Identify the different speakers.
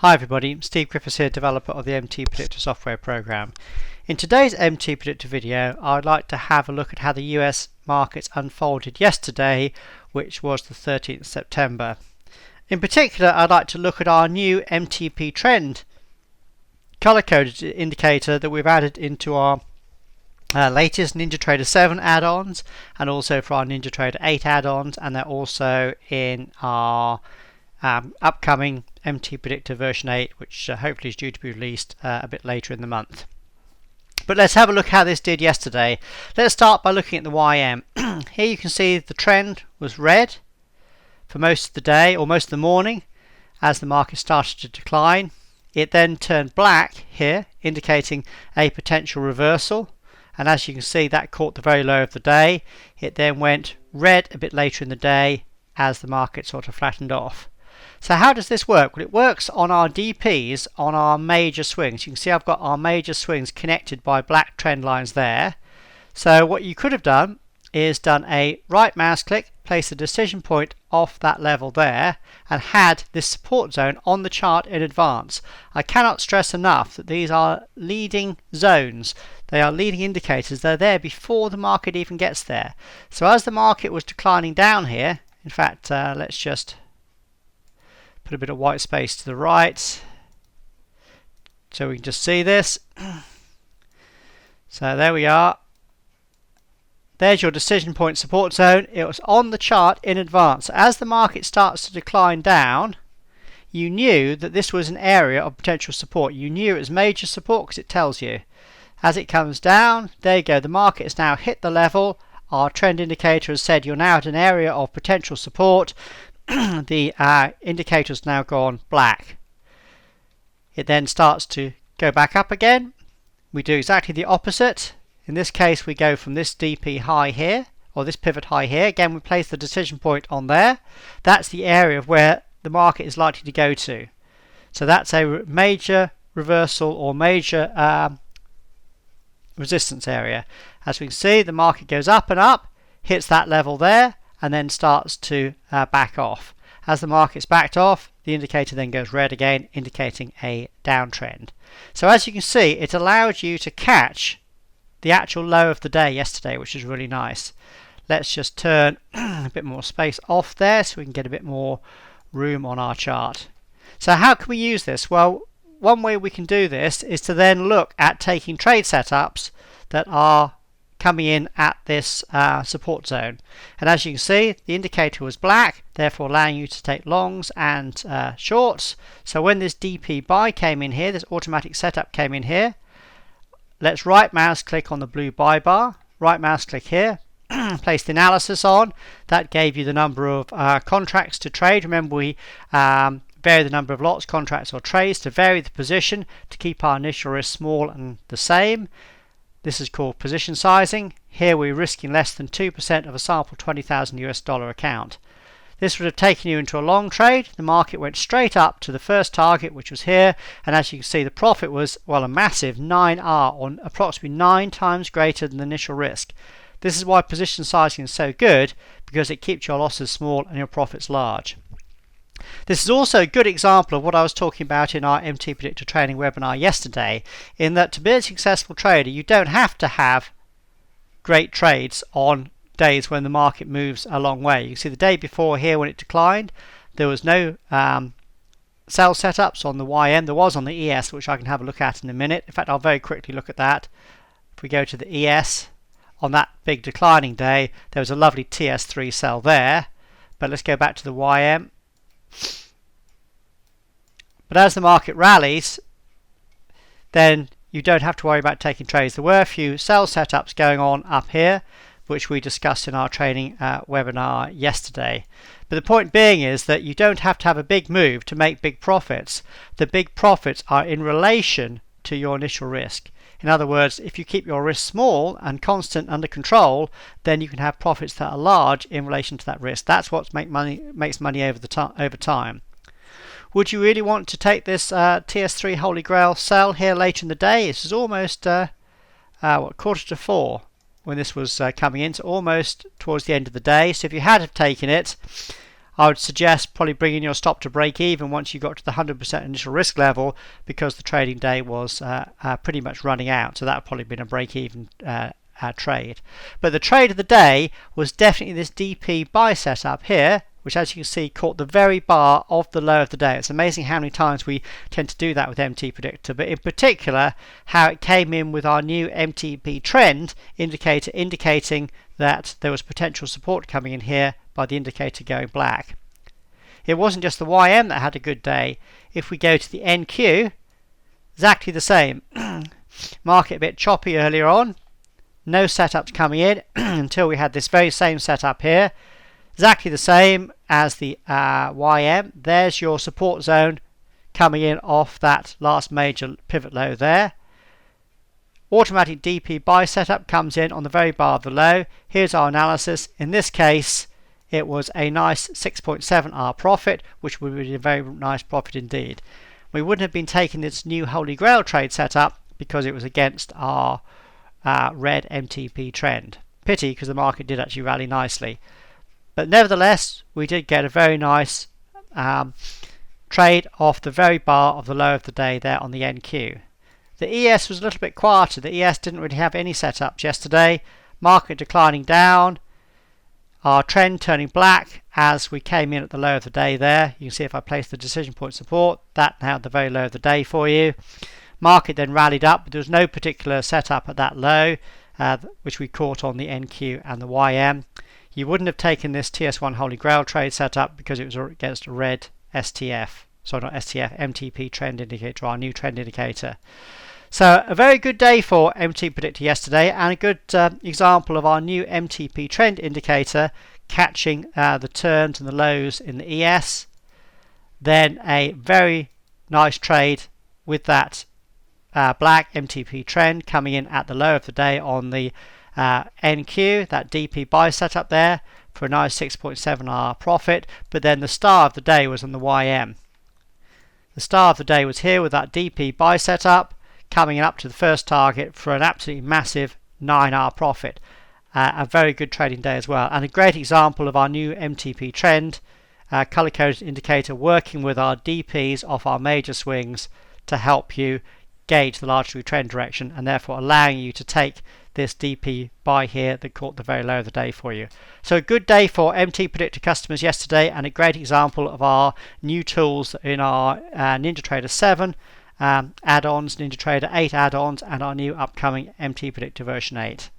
Speaker 1: Hi everybody, Steve Griffiths here, developer of the MTPredictor software program. In today's MTPredictor video, I'd like to have a look at how the US markets unfolded yesterday, which was the 13th September. In particular, I'd like to look at our new MTPTrend color-coded indicator that we've added into our latest NinjaTrader 7 add-ons, and also for our NinjaTrader 8 add-ons, and they're also in our upcoming MTPredictor version 8, which hopefully is due to be released a bit later in the month. But let's have a look how this did yesterday. Let's start by looking at the YM. Here you can see the trend was red for most of the day, or most of the morning, as the market started to decline. It then turned black here, indicating a potential reversal, and as you can see, that caught the very low of the day. It then went red a bit later in the day as the market sort of flattened off. So how does this work? Well, it works on our DPs on our major swings. You can see I've got our major swings connected by black trend lines there. So what you could have done is done a right mouse click, place a decision point off that level there, and had this support zone on the chart in advance. I cannot stress enough that these are leading zones. They are leading indicators. They're there before the market even gets there. So as the market was declining down here, in fact, let's just put a bit of white space to the right so we can just see this. So there we are. There's your decision point support zone. It was on the chart in advance. As the market starts to decline down, you knew that this was an area of potential support. You knew it was major support because it tells you. As it comes down, there you go, the market has now hit the level. Our trend indicator has said you're now at an area of potential support. The indicator's now gone black. It then starts to go back up again. We do exactly the opposite. In this case, we go from this DP high here, or this pivot high here. Again, we place the decision point on there. That's the area of where the market is likely to go to. So that's a major reversal or major resistance area. As we can see, the market goes up and up, hits that level there, and then starts to back off. As the market's backed off, the indicator then goes red again, indicating a downtrend. So as you can see, it allows you to catch the actual low of the day yesterday, which is really nice. Let's just turn a bit more space off there so we can get a bit more room on our chart. So how can we use this? Well, one way we can do this is to then look at taking trade setups that are coming in at this support zone. And as you can see, the indicator was black, therefore allowing you to take longs and shorts. So when this DP buy came in here, this automatic setup came in here, let's right mouse click on the blue buy bar, right mouse click here, place the analysis on. That gave you the number of contracts to trade. Remember, we vary the number of lots, contracts or trades to vary the position to keep our initial risk small and the same. This is called position sizing. Here we're risking less than 2% of a sample $20,000 account. This would have taken you into a long trade. The market went straight up to the first target, which was here, and as you can see, the profit was, well, a massive 9R, or approximately 9 times greater than the initial risk. This is why position sizing is so good, because it keeps your losses small and your profits large. This is also a good example of what I was talking about in our MTPredictor training webinar yesterday, in that to be a successful trader, you don't have to have great trades on days when the market moves a long way. You can see the day before here when it declined, there was no sell setups on the YM. There was on the ES, which I can have a look at in a minute. In fact, I'll very quickly look at that. If we go to the ES, on that big declining day, there was a lovely TS3 sell there. But let's go back to the YM. But as the market rallies, then you don't have to worry about taking trades. There were a few sell setups going on up here, which we discussed in our training webinar yesterday. But the point being is that you don't have to have a big move to make big profits. The big profits are in relation to your initial risk. In other words, if you keep your risk small and constant under control, then you can have profits that are large in relation to that risk. That's what makes money over time. Would you really want to take this TS3 Holy Grail sell here later in the day? This is almost quarter to 4 when this was coming in, so almost towards the end of the day. So if you had have taken it, I would suggest probably bringing your stop to break even once you got to the 100% initial risk level, because the trading day was pretty much running out. So that would probably been a break even trade. But the trade of the day was definitely this DP buy setup here, which, as you can see, caught the very bar of the low of the day. It's amazing how many times we tend to do that with MTPredictor, but in particular how it came in with our new MTPTrend indicator, indicating that there was potential support coming in here by the indicator going black. It wasn't just the YM that had a good day. If we go to the NQ, exactly the same. Market a bit choppy earlier on, no setups coming in until we had this very same setup here. Exactly the same as the YM. There's your support zone coming in off that last major pivot low there. Automatic DP buy setup comes in on the very bar of the low. Here's our analysis. In this case, it was a nice 6.7R profit, which would be a very nice profit indeed. We wouldn't have been taking this new Holy Grail trade setup because it was against our red MTP trend. Pity, because the market did actually rally nicely. But nevertheless, we did get a very nice trade off the very bar of the low of the day there on the NQ. The ES was a little bit quieter. The ES didn't really have any setups yesterday. Market declining down. Our trend turning black as we came in at the low of the day there. You can see if I place the decision point support, that now at the very low of the day for you. Market then rallied up, but there was no particular setup at that low, which we caught on the NQ and the YM. You wouldn't have taken this TS1 Holy Grail trade setup because it was against a red STF. Sorry, not STF, MTP trend indicator, our new trend indicator. So a very good day for MTPredictor yesterday, and a good example of our new MTP trend indicator catching the turns and the lows in the ES. Then a very nice trade with that black MTP trend coming in at the low of the day on the NQ, that DP buy setup there for a nice 6.7R profit. But then the star of the day was on the YM. The star of the day was here with that DP buy setup coming up to the first target for an absolutely massive 9R profit. A very good trading day as well, and a great example of our new MTP trend color coded indicator working with our DPs off our major swings to help you gauge the large true trend direction, and therefore allowing you to take this DP buy here that caught the very low of the day for you. So a good day for MTPredictor customers yesterday, and a great example of our new tools in our NinjaTrader 7 add-ons, NinjaTrader 8 add-ons, and our new upcoming MTPredictor version 8.